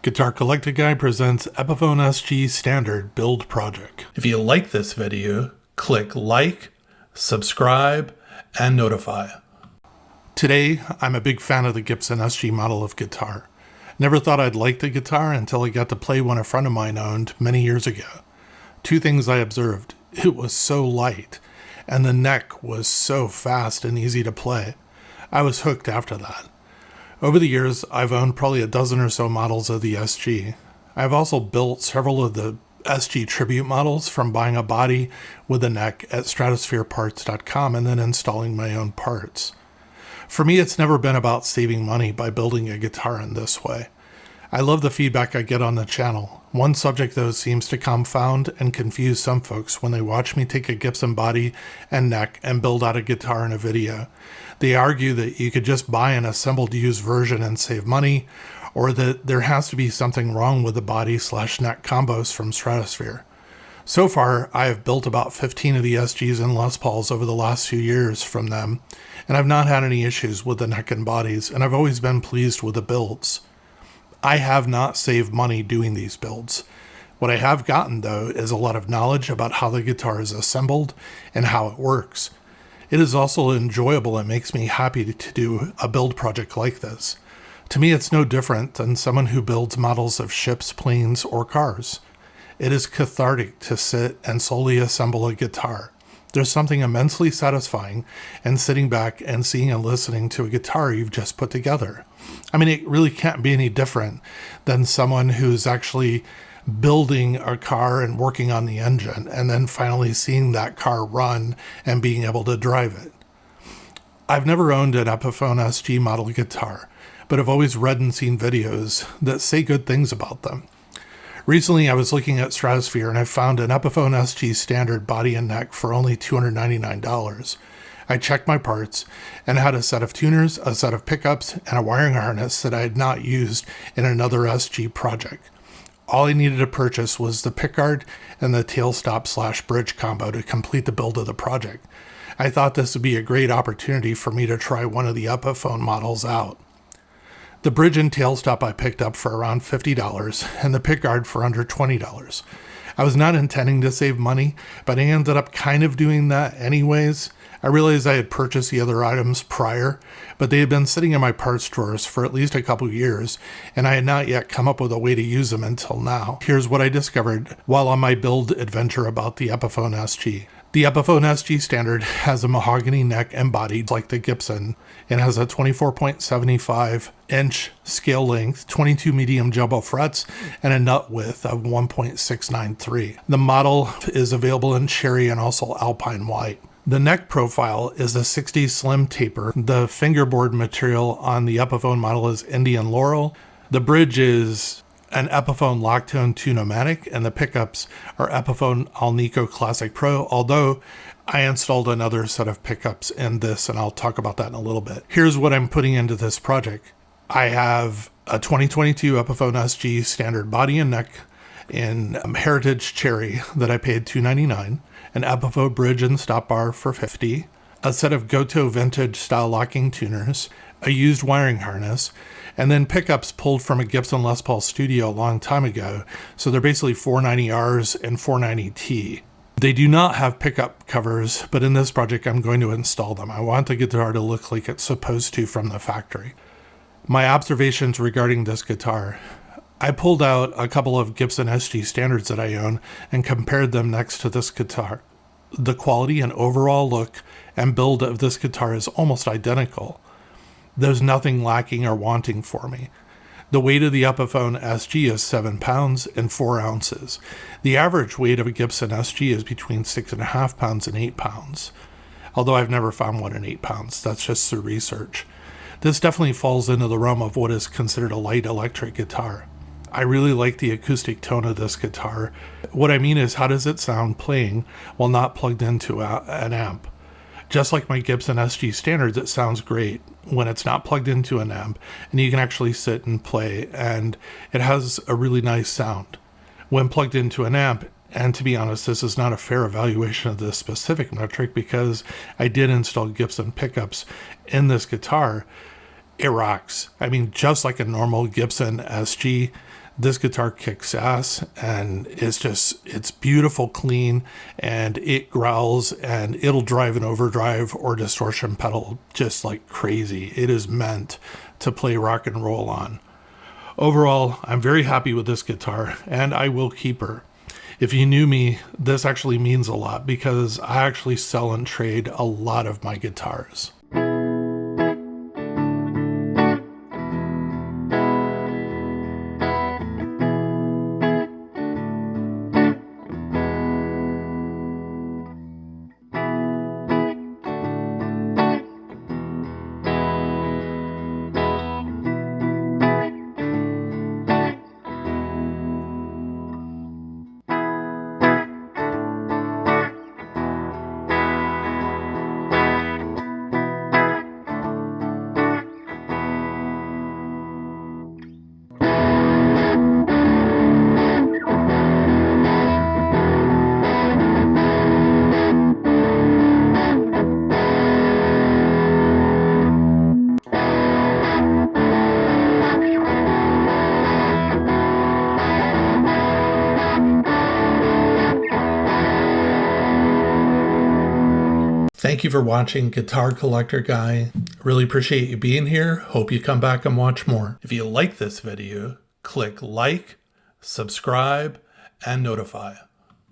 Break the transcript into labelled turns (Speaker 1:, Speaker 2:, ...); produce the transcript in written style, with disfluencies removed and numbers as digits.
Speaker 1: Guitar Collector Guy presents Epiphone SG Standard Build Project. If you like this video, click like, subscribe, and notify. Today, I'm a big fan of the Gibson SG model of guitar. Never thought I'd like the guitar until I got to play one a friend of mine owned many years ago. Two things I observed. It was so light, and the neck was so fast and easy to play. I was hooked after that. Over the years, I've owned probably a dozen or so models of the SG. I've also built several of the SG tribute models from buying a body with a neck at StratosphereParts.com and then installing my own parts. For me, it's never been about saving money by building a guitar in this way. I love the feedback I get on the channel. One subject, though, seems to confound and confuse some folks when they watch me take a Gibson body and neck and build out a guitar in a video. They argue that you could just buy an assembled used version and save money, or that there has to be something wrong with the body/neck combos from Stratosphere. So far, I have built about 15 of the SGs and Les Pauls over the last few years from them, and I've not had any issues with the neck and bodies, and I've always been pleased with the builds. I have not saved money doing these builds. What I have gotten, though, is a lot of knowledge about how the guitar is assembled and how it works. It is also enjoyable and makes me happy to do a build project like this. To me, it's no different than someone who builds models of ships, planes, or cars. It is cathartic to sit and slowly assemble a guitar. There's something immensely satisfying in sitting back and seeing and listening to a guitar you've just put together. I mean, it really can't be any different than someone who's actually building a car and working on the engine and then finally seeing that car run and being able to drive it. I've never owned an Epiphone SG model guitar, but I've always read and seen videos that say good things about them. Recently, I was looking at Stratosphere and I found an Epiphone SG standard body and neck for only $299. I checked my parts and had a set of tuners, a set of pickups, and a wiring harness that I had not used in another SG project. All I needed to purchase was the pickguard and the tailstop/bridge combo to complete the build of the project. I thought this would be a great opportunity for me to try one of the Epiphone models out. The bridge and tailstop I picked up for around $50 and the pickguard for under $20. I was not intending to save money, but I ended up kind of doing that anyways. I realized I had purchased the other items prior, but they had been sitting in my parts drawers for at least a couple years, and I had not yet come up with a way to use them until now. Here's what I discovered while on my build adventure about the Epiphone SG. The Epiphone SG Standard has a mahogany neck and body like the Gibson. It has a 24.75-inch scale length, 22 medium jumbo frets, and a nut width of 1.693. The model is available in cherry and also alpine white. The neck profile is a 60 slim taper. The fingerboard material on the Epiphone model is Indian Laurel. The bridge is an Epiphone Locktone 2-Nomatic, and the pickups are Epiphone Alnico Classic Pro, although I installed another set of pickups in this, and I'll talk about that in a little bit. Here's what I'm putting into this project. I have a 2022 Epiphone SG standard body and neck in Heritage Cherry that I paid $299, an Epiphone bridge and stop bar for $50, a set of Goto vintage style locking tuners, a used wiring harness, and then pickups pulled from a Gibson Les Paul studio a long time ago, so they're basically 490Rs and 490T. They do not have pickup covers, but in this project I'm going to install them. I want the guitar to look like it's supposed to from the factory. My observations regarding this guitar. I pulled out a couple of Gibson SG standards that I own and compared them next to this guitar. The quality and overall look and build of this guitar is almost identical. There's nothing lacking or wanting for me. The weight of the Epiphone SG is 7 pounds and 4 ounces. The average weight of a Gibson SG is between 6.5 pounds and 8 pounds. Although I've never found one in 8 pounds, that's just through research. This definitely falls into the realm of what is considered a light electric guitar. I really like the acoustic tone of this guitar. What I mean is, how does it sound playing while not plugged into an amp? Just like my Gibson SG standards, it sounds great when it's not plugged into an amp and you can actually sit and play, and it has a really nice sound. When plugged into an amp, and to be honest, this is not a fair evaluation of this specific metric because I did install Gibson pickups in this guitar, it rocks. I mean, just like a normal Gibson SG, This guitar kicks ass, and it's beautiful, clean, and it growls, and it'll drive an overdrive or distortion pedal just like crazy. It is meant to play rock and roll on. Overall, I'm very happy with this guitar, and I will keep her. If you knew me, this actually means a lot because I actually sell and trade a lot of my guitars. Thank you for watching Guitar Collector Guy. Really appreciate you being here. Hope you come back and watch more. If you like this video, click like, subscribe, and notify.